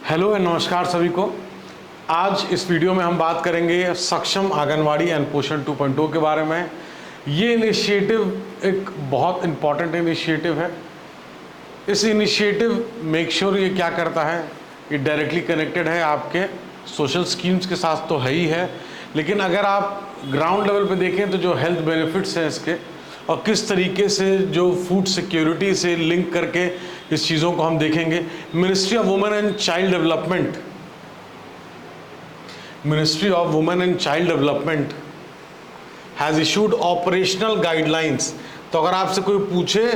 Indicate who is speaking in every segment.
Speaker 1: Hello and नमस्कार सभी को। आज इस वीडियो में हम बात करेंगे सक्षम आंगनवाड़ी एंड पोषण 2.0 के बारे में। ये इनिशिएटिव एक बहुत इम्पॉर्टेंट इनिशिएटिव है। इस इनिशिएटिव मेक श्योर ये क्या करता है, ये डायरेक्टली कनेक्टेड है आपके सोशल स्कीम्स के साथ तो है ही है, लेकिन अगर आप ग्राउंड लेवल पे देखें तो जो हेल्थ बेनिफिट्स हैं इसके और किस तरीके से जो फूड सिक्योरिटी से लिंक करके इस चीज़ों को हम देखेंगे। Ministry of women and child development has issued operational guidelines. तो अगर आपसे कोई पूछे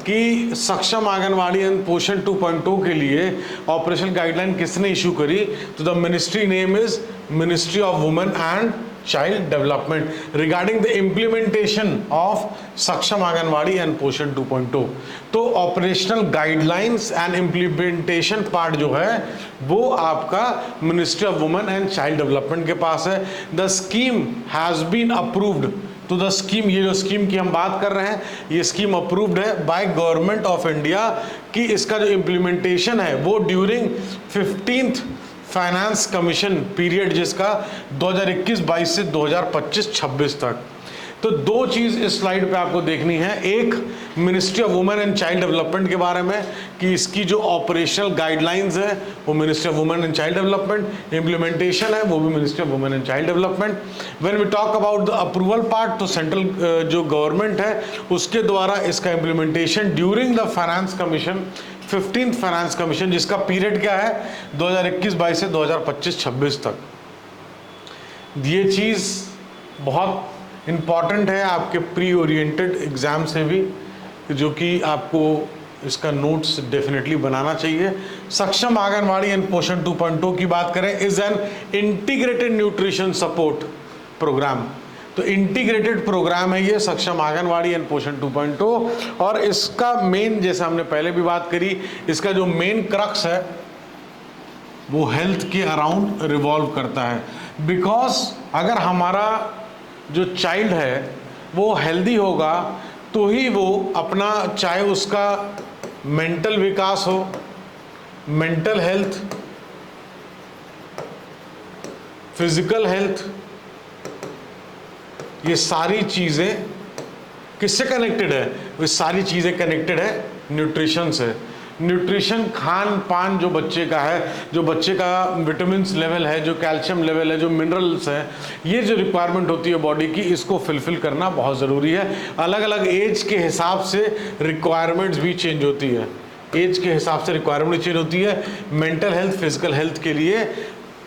Speaker 1: कि सक्षम आंगनवाड़ी एंड पोषण 2.0 के लिए ऑपरेशनल गाइडलाइन किसने इशू करी, तो the ministry name is ministry of women and child development regarding the implementation of Saksham anganwadi and Poshan 2.0। तो operational guidelines and implementation part जो है वो आपका ministry of women and child development के पास है। The scheme has been approved. तो the scheme, ये जो स्कीम की हम बात कर रहे हैं, ये स्कीम अप्रूव्ड है बाय गवर्नमेंट ऑफ इंडिया कि इसका जो इम्प्लीमेंटेशन है वो during 15th finance commission period, जिसका 2021-22 से 2025-26 तक। तो दो चीज़ इस स्लाइड पे आपको देखनी है, एक ministry of women and child development के बारे में कि इसकी जो ऑपरेशनल गाइडलाइंस है वो ministry of women and child development, implementation है वो भी ministry of women and child development. When we talk about the approval part, तो सेंट्रल जो गवर्नमेंट है उसके द्वारा इसका implementation during the finance commission 15th finance commission, जिसका पीरियड क्या है 2021-22 से 2025-26 तक। ये चीज़ बहुत इम्पॉर्टेंट है आपके प्री ओरिएंटेड एग्ज़ाम से भी, जो कि आपको इसका नोट्स डेफिनेटली बनाना चाहिए। सक्षम आंगनवाड़ी एंड पोषण 2.0 की बात करें, is an integrated nutrition support programme. तो इंटीग्रेटेड प्रोग्राम है ये सक्षम आंगनवाड़ी एंड पोषण 2.0, और इसका मेन, जैसे हमने पहले भी बात करी, इसका जो मेन क्रक्स है वो हेल्थ के अराउंड रिवॉल्व करता है। बिकॉज अगर हमारा जो चाइल्ड है वो हेल्दी होगा तो ही वो अपना, चाहे उसका मेंटल विकास हो, मेंटल हेल्थ, फिजिकल हेल्थ, ये सारी चीज़ें किससे कनेक्टेड है? वो सारी चीज़ें कनेक्टेड है न्यूट्रिशन से। न्यूट्रिशन, खान पान जो बच्चे का है, जो बच्चे का विटामिन्स लेवल है, जो कैल्शियम लेवल है, जो मिनरल्स हैं, ये जो रिक्वायरमेंट होती है बॉडी की, इसको फुलफिल करना बहुत ज़रूरी है। अलग अलग एज के हिसाब से रिक्वायरमेंट्स भी चेंज होती है, एज के हिसाब से रिक्वायरमेंट चेंज होती है। मेंटल हेल्थ, फिजिकल हेल्थ के लिए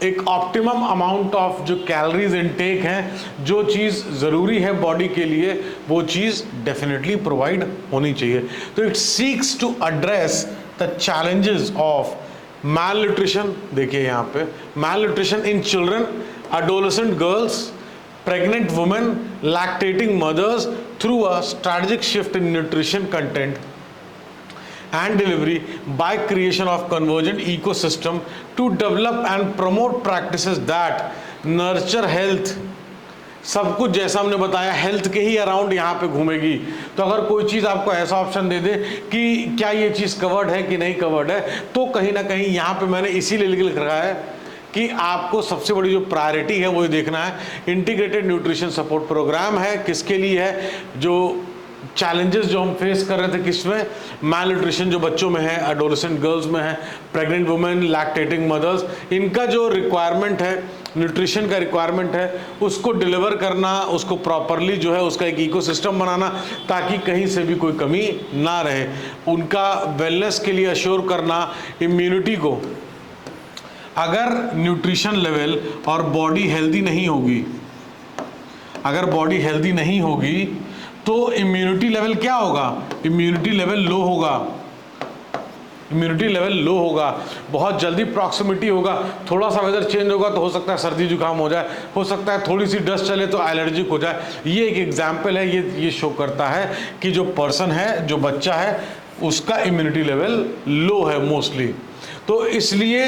Speaker 1: एक ऑप्टिमम अमाउंट ऑफ जो कैलोरीज इनटेक हैं, जो चीज़ ज़रूरी है बॉडी के लिए, वो चीज़ डेफिनेटली प्रोवाइड होनी चाहिए। तो it seeks to address the challenges of malnutrition. देखिए यहाँ पे malnutrition in children, adolescent girls, pregnant women, lactating mothers through a strategic shift in nutrition content and delivery by creation of convergent ecosystem to develop and promote practices that nurture health। सब कुछ जैसा हमने बताया health के ही around यहाँ पे घूमेगी। तो अगर कोई चीज़ आपको ऐसा ऑप्शन दे दे कि क्या ये चीज़ कवर्ड है कि नहीं कवर्ड है, तो कहीं ना कहीं यहाँ पे मैंने इसीलिए लिख रखा है कि आपको सबसे बड़ी जो प्रायोरिटी है वो ये देखना है। इंटीग्रेटेड न्यूट्रिशन सपोर्ट प्रोग्राम है, किसके लिए है? जो चैलेंजेस जो हम फेस कर रहे थे किसमें, मैल न्यूट्रिशन जो बच्चों में है, एडोलेसेंट गर्ल्स में है, प्रेग्नेंट वुमेन, लैक्टेटिंग मदर्स, इनका जो रिक्वायरमेंट है, न्यूट्रिशन का रिक्वायरमेंट है, उसको डिलीवर करना, उसको प्रॉपरली जो है उसका एक इकोसिस्टम बनाना ताकि कहीं से भी कोई कमी ना रहे, उनका वेलनेस के लिए अश्योर करना, इम्यूनिटी को। अगर न्यूट्रिशन लेवल और बॉडी हेल्दी नहीं होगी, अगर बॉडी हेल्दी नहीं होगी तो इम्यूनिटी लेवल क्या होगा? इम्यूनिटी लेवल लो होगा, इम्यूनिटी लेवल लो होगा, बहुत जल्दी प्रॉक्सिमिटी होगा। थोड़ा सा वेदर चेंज होगा तो हो सकता है सर्दी जुकाम हो जाए, हो सकता है थोड़ी सी डस्ट चले तो एलर्जिक हो जाए। ये एक एग्जाम्पल है, ये शो करता है कि जो पर्सन है, जो बच्चा है, उसका इम्यूनिटी लेवल लो है मोस्टली। तो इसलिए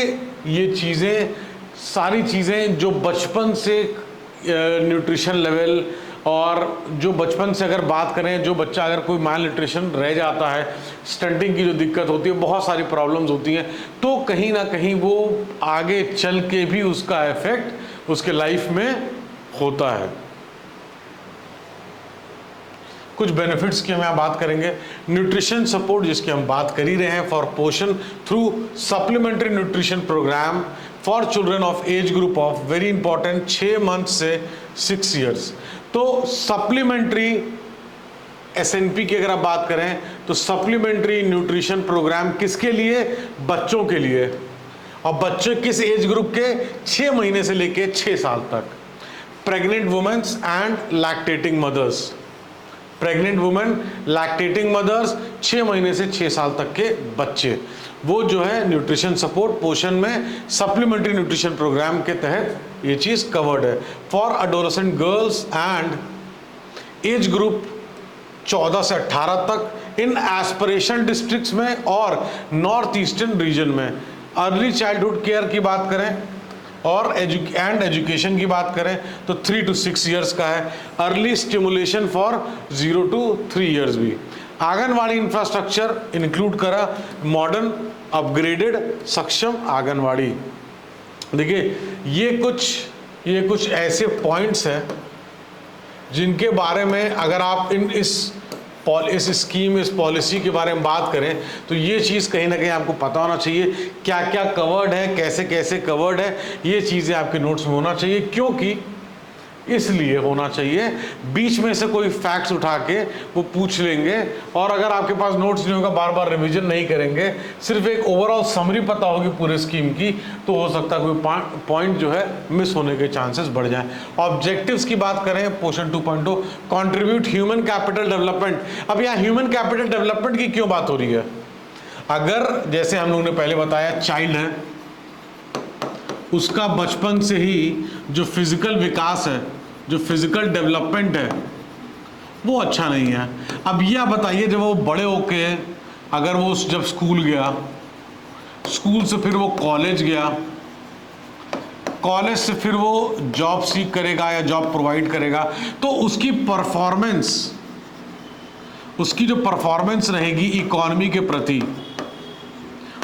Speaker 1: ये चीज़ें, सारी चीज़ें जो बचपन से न्यूट्रिशन लेवल और जो बचपन से अगर बात करें, जो बच्चा अगर कोई माल न्यूट्रिशन रह जाता है, स्टंटिंग की जो दिक्कत होती है, बहुत सारी प्रॉब्लम्स होती हैं, तो कहीं ना कहीं वो आगे चल के भी उसका इफेक्ट उसके लाइफ में होता है। कुछ बेनिफिट्स की हम यहाँ बात करेंगे। न्यूट्रिशन सपोर्ट जिसकी हम बात कर ही रहे हैं, for Poshan through supplementary nutrition programme for children of age group of, very important, 6 month से 6 ईयर्स। तो सप्लीमेंट्री एसएनपी की अगर आप बात करें तो सप्लीमेंट्री न्यूट्रिशन प्रोग्राम किसके लिए? बच्चों के लिए। और बच्चे किस एज ग्रुप के? 6 महीने से लेके 6 साल तक। Pregnant women's and lactating mothers, pregnant women, lactating mother's, 6 महीने से 6 साल तक के बच्चे, वो जो है न्यूट्रिशन सपोर्ट पोषण में सप्लीमेंट्री न्यूट्रिशन प्रोग्राम के तहत ये चीज़ कवर्ड है। For adolescent girls and age group 14 से 18 तक इन एस्पिरेशनल डिस्ट्रिक्ट्स में और नॉर्थ ईस्टर्न रीजन में। अर्ली चाइल्डहुड केयर की बात करें और एजुकेशन की बात करें तो 3 to 6 ईयर्स का है। Early stimulation for 0 to 3 years भी। आंगनवाड़ी इंफ्रास्ट्रक्चर इंक्लूड करा मॉडर्न अपग्रेडेड सक्षम आंगनवाड़ी। देखिए ये कुछ ऐसे पॉइंट्स हैं जिनके बारे में अगर आप इस स्कीम, इस पॉलिसी के बारे में बात करें तो ये चीज़ कहीं ना कहीं आपको पता होना चाहिए, क्या क्या कवर्ड है, कैसे कैसे कवर्ड है, ये चीज़ें आपके नोट्स में होना चाहिए। क्योंकि इसलिए होना चाहिए, बीच में से कोई फैक्ट्स उठा के वो पूछ लेंगे और अगर आपके पास नोट्स नहीं होगा, बार बार रिवीजन नहीं करेंगे, सिर्फ एक ओवरऑल समरी पता होगी पूरे स्कीम की, तो हो सकता है कोई पॉइंट जो है मिस होने के चांसेस बढ़ जाएं। ऑब्जेक्टिव्स की बात करें पोषण 2.0, कंट्रीब्यूट ह्यूमन कैपिटल डेवलपमेंट। अब यहाँ ह्यूमन कैपिटल डेवलपमेंट की क्यों बात हो रही है? अगर जैसे हम लोगों ने पहले बताया चाइल्ड है, उसका बचपन से ही जो फिजिकल विकास है, जो फिजिकल डेवलपमेंट है, वो अच्छा नहीं है। अब यह बताइए, जब वो बड़े होके अगर वो जब स्कूल गया, स्कूल से फिर वो कॉलेज गया, कॉलेज से फिर वो जॉब सीख करेगा या जॉब प्रोवाइड करेगा, तो उसकी जो परफॉर्मेंस रहेगी इकोनॉमी के प्रति,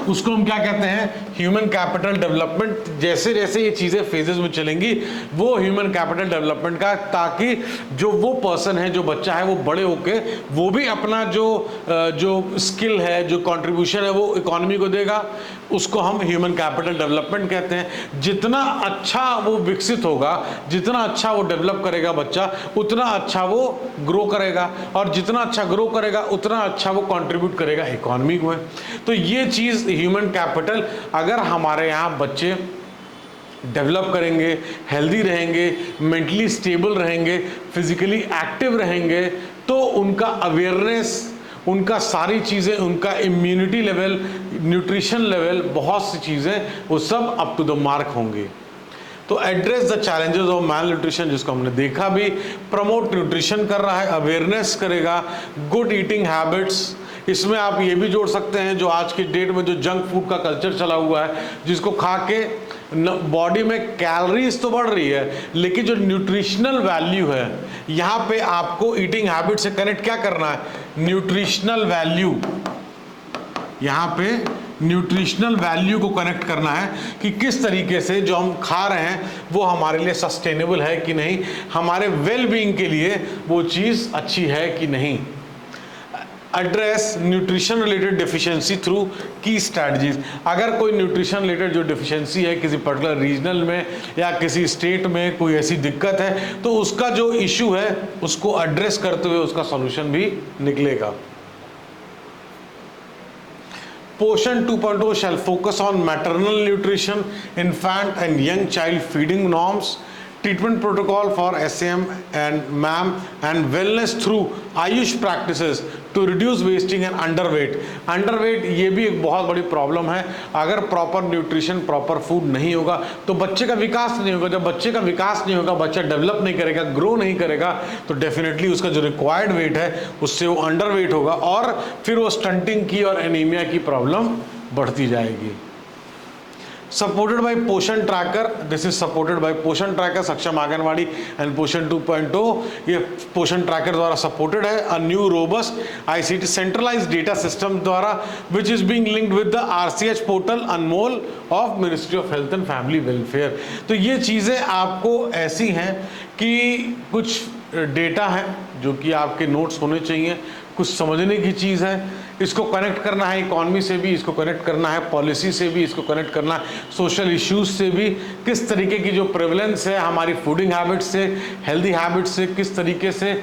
Speaker 1: उसको हम क्या कहते हैं? Human capital development. जैसे जैसे ये चीज़ें फेजेस में चलेंगी, वो ह्यूमन कैपिटल डेवलपमेंट का, ताकि जो वो पर्सन है, जो बच्चा है, वो बड़े होके वो भी अपना जो स्किल है, जो कंट्रीब्यूशन है, वो इकोनॉमी को देगा, उसको हम ह्यूमन कैपिटल डेवलपमेंट कहते हैं। जितना अच्छा वो विकसित होगा, जितना अच्छा वो डेवलप करेगा बच्चा, उतना अच्छा वो ग्रो करेगा, और जितना अच्छा ग्रो करेगा उतना अच्छा वो कंट्रीब्यूट करेगा इकोनॉमी में। तो ये चीज़ ह्यूमन कैपिटल, अगर हमारे यहाँ बच्चे डेवलप करेंगे, हेल्दी रहेंगे, मेंटली स्टेबल रहेंगे, फिजिकली एक्टिव रहेंगे, तो उनका अवेयरनेस, उनका सारी चीज़ें, उनका इम्यूनिटी लेवल, न्यूट्रिशन लेवल, बहुत सी चीज़ें वो सब अप टू द मार्क होंगी। तो address the challenges of malnutrition, जिसको हमने देखा भी, प्रमोट न्यूट्रिशन कर रहा है, अवेयरनेस करेगा, गुड ईटिंग हैबिट्स। इसमें आप ये भी जोड़ सकते हैं, जो आज की डेट में जो जंक फूड का कल्चर चला हुआ है, जिसको खा के बॉडी में कैलोरीज तो बढ़ रही है, लेकिन जो न्यूट्रिशनल वैल्यू है, यहाँ पे आपको ईटिंग हैबिट से कनेक्ट क्या करना है? न्यूट्रिशनल वैल्यू, यहाँ पे न्यूट्रिशनल वैल्यू को कनेक्ट करना है कि किस तरीके से जो हम खा रहे हैं वो हमारे लिए सस्टेनेबल है कि नहीं, हमारे वेल बीइंग के लिए वो चीज़ अच्छी है कि नहीं। Address nutrition related deficiency through की स्ट्रैटेजीज। अगर कोई न्यूट्रिशन रिलेटेड जो डिफिशियंसी है किसी पर्टिकुलर रीजनल में या किसी स्टेट में कोई ऐसी दिक्कत है, तो उसका जो इशू है उसको एड्रेस करते हुए उसका सॉल्यूशन भी निकलेगा। पोषण 2.0 shall focus on maternal nutrition, infant and young child feeding norms, treatment protocol for SAM and MAM and wellness through Ayush practices to reduce wasting and underweight। Underweight ये भी एक बहुत बड़ी प्रॉब्लम है। अगर प्रॉपर न्यूट्रिशन, प्रॉपर फूड नहीं होगा तो बच्चे का विकास नहीं होगा। जब बच्चे का विकास नहीं होगा, बच्चा डेवलप नहीं करेगा, ग्रो नहीं करेगा, तो डेफिनेटली उसका जो रिक्वायर्ड वेट है उससे वो अंडरवेट होगा और फिर वो स्टंटिंग की और एनीमिया की प्रॉब्लम बढ़ती जाएगी। सपोर्टेड बाय पोषण tracker, this is supported by पोषण ट्रैकर, सक्षम आंगनवाड़ी एंड पोषण 2.0, ये पोषण ट्रैकर द्वारा सपोर्टेड है। A new robust ICT centralised data system द्वारा which is being linked with the RCH portal Anmol of ministry of health and family welfare. तो ये चीज़ें आपको ऐसी हैं कि कुछ डेटा है जो कि आपके नोट्स होने चाहिए, कुछ समझने की चीज़ है, इसको कनेक्ट करना है इकॉनमी से भी, इसको कनेक्ट करना है पॉलिसी से भी, इसको कनेक्ट करना है सोशल इश्यूज से भी, किस तरीके की जो प्रेवलेंस है हमारी फूडिंग हैबिट्स से, हेल्दी हैबिट्स से, किस तरीके से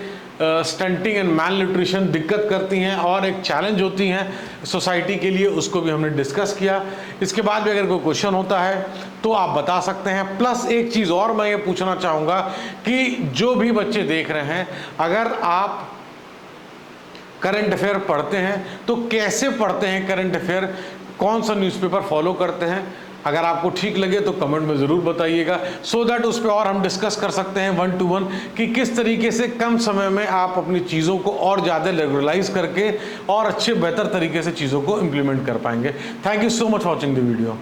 Speaker 1: स्टंटिंग एंड मैल न्यूट्रिशन दिक्कत करती हैं और एक चैलेंज होती हैं सोसाइटी के लिए, उसको भी हमने डिस्कस किया। इसके बाद भी अगर कोई क्वेश्चन होता है तो आप बता सकते हैं। प्लस एक चीज़ और मैं ये पूछना चाहूँगा कि जो भी बच्चे देख रहे हैं, अगर आप करंट अफेयर पढ़ते हैं तो कैसे पढ़ते हैं करंट अफेयर, कौन सा न्यूज़पेपर फॉलो करते हैं, अगर आपको ठीक लगे तो कमेंट में ज़रूर बताइएगा, सो दैट उस पर और हम डिस्कस कर सकते हैं 1 to 1 कि किस तरीके से कम समय में आप अपनी चीज़ों को और ज़्यादा रेगुलराइज करके और अच्छे बेहतर तरीके से चीज़ों को इम्प्लीमेंट कर पाएंगे। Thank you so much for watching the video.